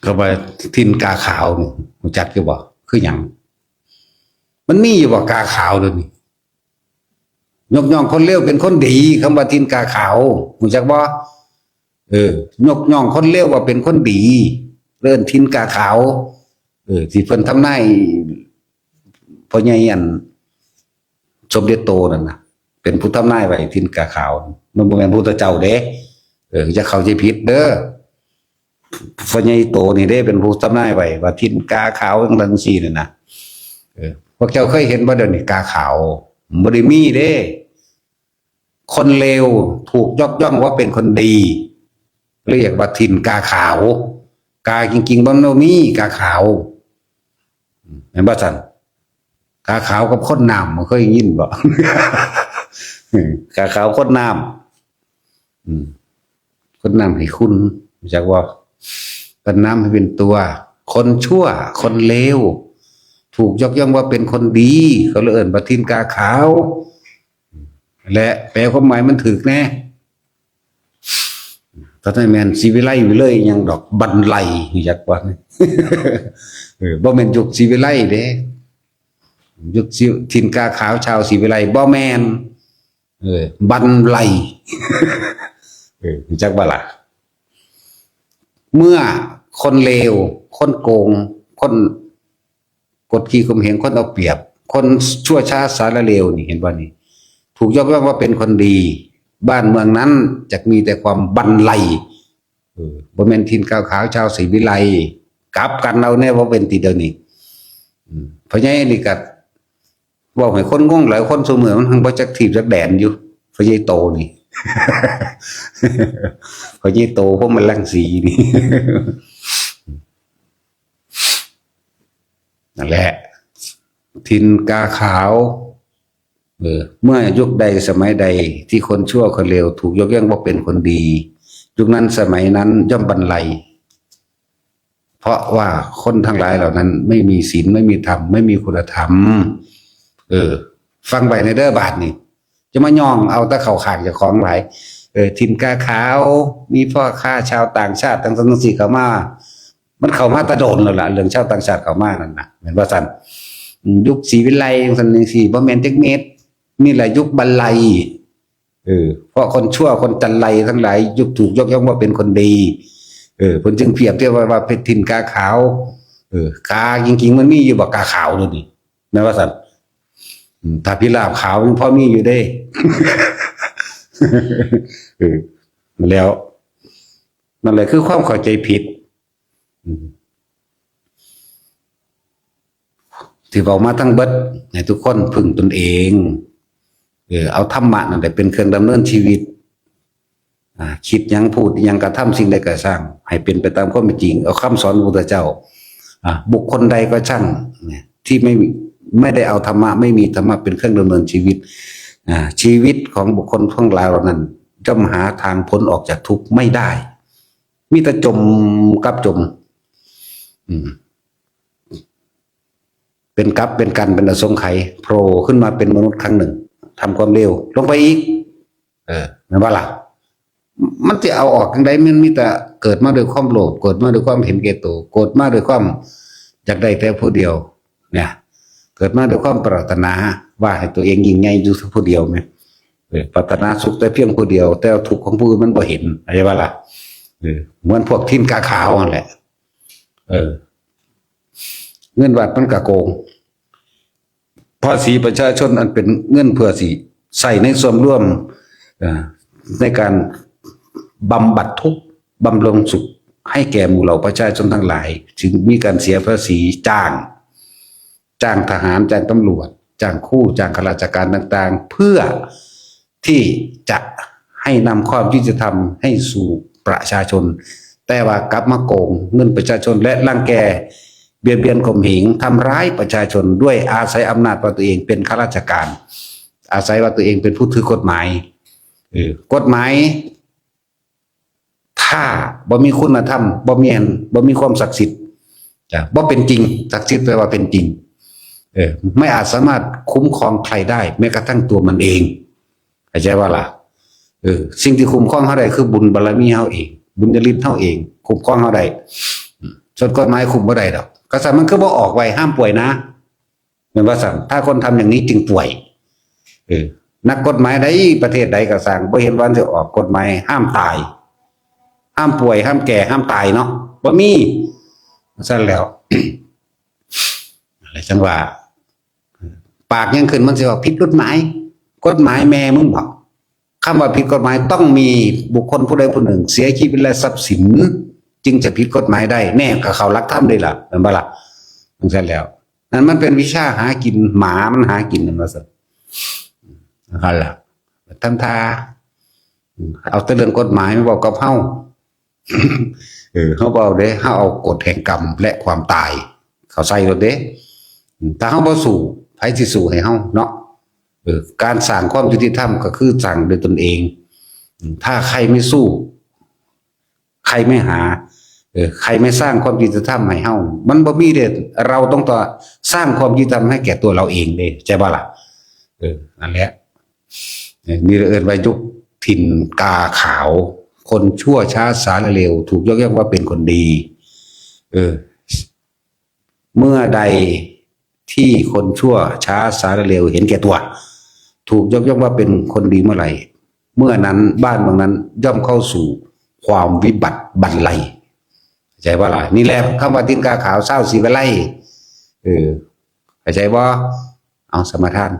ก็ไปทินกาขาวนี่รู้จักคือบ่คือหยังมันมีอยู่บ่กาขาวเดี๋ยวนี้ยกย่องคนเลวเป็นคนดีคำว่าทินกาขาวรู้จักบ่ยกย่องคนเลวว่าเป็นคนดีเลื่อนทินกาขาวที่เพิ่นทำนายพ่อใหญ่อันสมเด็จโตนั่นน่ะเป็นผู้ทำนายไว้ทินกาขาวมันบ่แม่นพุทธเจ้าเด้จะเข้าใจผิดเด้อพ่อใหญ่โตนี่เด้เป็นผู้ทำนายไว้ว่าทินกาขาวจังซี่นั่นน่ะพวกเจ้าเคยเห็นบ่เดี๋ยวนี้กาขาวบ่ได้มีเด้คนเลวถูกยกย่องว่าเป็นคนดีเรียกว่าทินกาขาวกาจริงๆบ่มีกาขาวเห็นบ่ซั่นกาขาวกับคนน้ำมันเคยยินบ่ กาขาวคนน้ำคนน้ำให้คุณรู้จักว่าเป็นน้ำให้เป็นตัวคนชั่วคนเลวถูกยกย่องว่าเป็นคนดีเขาเลยเอิ้นว่าทินกาขาวและแปลความหมายมันถูกแน่ถ้าได้แม่นศิวิไลอยู่เลยยังดอกบันไลรู้จักว่า บ่แม่นยุคศิวิไลเด้ยุคทินกาขาวชาวศิวิไลบ่แม่นบันไล รู้จักบ่ล่ะเมื่อคนเลวคนโกงคนกดขี่ข่มเหงคนเอาเปรียบคนชั่วช้าสารเลวนี่เห็นบ่นี่ถูกยกย่องว่าเป็นคนดีบ้านเมืองนั้นจะมีแต่ความบันไลบ่แม่นทินกาขาวชาวศรีวิไลกลับกันเอาแน่ว่าเป็นติเดียวนี้เพราะงั้นนี่ก็เว้าให้คนงงหลายคนซุมื้อมันหังบ่จักทีบจักแดนอยู่เพราะใหญ่โตนี่ เพราะใหญ่โตพวกมันรังสีนี่ นั่นแหละทินกาขาวเมื่อยุคใดสมัยใดที่คนชั่วคนเลวถูกยกย่องว่าเป็นคนดียุคนั้นสมัยนั้นย่อมบรรลัยเพราะว่าคนทั้งหลายเหล่านั้นไม่มีศีลไม่มีธรรมไม่มีคุณธรรมฟังไปในเด้อบาทนี่จะมาย่องเอาตะเข่าขางจากของหลายทินกาขาวมีพ่อค้าชาวต่างชาติต่างๆสิเข้ามามันเข้ามาตะโดนแล้วล่ะเรื่องชาวต่างชาติเข้ามานั่นน่ะเหมือนว่าซั่นยุคศรีวิไลซั่นจังซี่บ่แม่นจักเม็ดนี่แหละยุคบรรลัยเพราะคนชั่วคนจันไรทั้งหลายยุคถูกยกย่องว่าเป็นคนดีเพิ่นจึงเปรียบเทียบว่าเป็นทินกาขาวกาจริงๆมันมีอยู่บ่กาขาวเลยนี่แม่นว่าซั่นถ้าพิราบขาวมันพอมีอยู่เด้ แล้วนั่นแหละคือความเข้าใจผิดที่บอกมาทั้งเบิดให้ทุกคนพึ่งตนเองเอาธรรมะนั่นแหละเป็นเครื่องดำเนินชีวิตคิดยังพูดยังกระทำสิ่งใดก็สร้างให้เป็นไปตามความเป็นจริงเอาคำสอนพระพุทธเจ้าบุคคลใดก็ช่างที่ไม่ได้เอาธรรมะไม่มีธรรมะเป็นเครื่องดำเนินชีวิตชีวิตของบุคคลทั้งหลายเหล่านั้นย่อมหาทางพ้นออกจากทุกข์ไม่ได้มีแต่จมกับจมเป็นกับเป็นกันเป็นอสงไขยโผล่ขึ้นมาเป็นมนุษย์ครั้งหนึ่งทำความเลวลงไปอีกนั่นว่าล่ะมันจะเอาออกจังไดมันมีแต่เกิดมาด้วยความโลภเกิดมาด้วยความเห็นแก่ตัวเกิดมาด้วยความอยากได้แต่ผู้เดียวเนี่ยเกิดมาด้วยความปรารถนาว่าให้ตัวเองยิ่งใหญ่อยู่ผู้เดียวไหมปรารถนาสุขแต่เพียงผู้เดียวแต่ทุกข์ของผู้อื่นมันบ่เห็นอะไรว่าล่ะเหมือนพวกทินกาขาวนั่นแหละเงินวัดมันกะโกงภาษีประชาชนอันเป็นเงินเพื่อสิใส่ในส่วนร่วมในการบำบัดทุกข์บำรุงสุขให้แก่หมู่เหล่าประชาชนทั้งหลายจึงมีการเสียภาษีจ้างทหารจ้างตำรวจจ้างคู่จ้างข้าราชการต่างๆเพื่อที่จะให้นำความยุติธรรมให้สู่ประชาชนแต่ว่ากลับมาโกงเงินประชาชนและรังแกเบียดเบียนข่มเหงทำร้ายประชาชนด้วยอาศัยอำนาจว่าตัวเองเป็นข้าราชการอาศัยว่าตัวเองเป็นผู้ถือกฎหมายกฎหมายถ้าบ่มีคุณธรรมบ่มีความศักดิ์สิทธิ์บ่เป็นจริงศักดิ์สิทธิ์แปลว่าเป็นจริงไม่อาจสามารถคุ้มครองใครได้แม้กระทั่งตัวมันเองเข้าใจว่าล่ะสิ่งที่คุ้มครองเฮาได้คือบุญบารมีเฮาเองบุญญาฤทธิ์เฮาเองคุ้มครองเฮาได้ ส่วนกฎหมายคุมบ่ได้ดอกกษัตริย์มันคือบ่ออกไว้ห้ามป่วยนะเหมือนว่าสั่งถ้าคนทำอย่างนี้จึงป่วยนักกฎหมายใดประเทศใดก็สั่งบ่เห็นว่าจะออกกฎหมายห้ามตายห้ามป่วยห้ามแก่ห้ามตายเนาะบ่มีสั่นแล้ว อะไรจังว่าปากยังขึ้นมันสิว่าผิดกฎหมายกฎหมายแม่มึงบอกคำว่าผิดกฎหมายต้องมีบุคคลผู้ใดผู้หนึ่งเสียชีวิตและทรัพย์สินจึงจะผิดกฎหมายได้แน่กับเขารักท่านได้ล่ะเป็นบ่ล่ะมันสั่นแล้วนั่นมันเป็นวิชาหากินหมามันหากินนั่นว่าซั่นนั่นล่ะทำท่าเอาแต่เรื่องกฎหมายมาบอกกับเฮาเฮาบ่เอาเด้เฮาเอากฎแห่งกรรมและความตายเขาใส่รถเด้ถ้าเฮาบ่สู้ไผสิสู้ให้เฮาเนาะการสร้างความยุติธรรมก็คือสร้างโดยตนเองถ้าใครไม่สู้ใครไม่หาใครไม่สร้างความยุติธรรมให้เฮามันบ่มีเด้เราต้องต่อสร้างความยุติธรรมให้แก่ตัวเราเองเด้ใช่บ่ล่ะนั่นแหละมีเอิ้นว่ายุคถิ่นกาขาวคนชั่วช้าสารเลวถูกยกย่องว่าเป็นคนดีเมื่อใดที่คนชั่วช้าสารเลวเห็นแก่ตัวถูกยกย่องว่าเป็นคนดีเมื่อไหร่เมื่อนั้นบ้านเมืองนั้นย่อมเข้าสู่ความวิบัติบันไลเข้าใจว่าล่ะนี่แหละคำว่าตีนกาขาวเศร้าสีวิไลเข้าใจว่าเอาสมทาน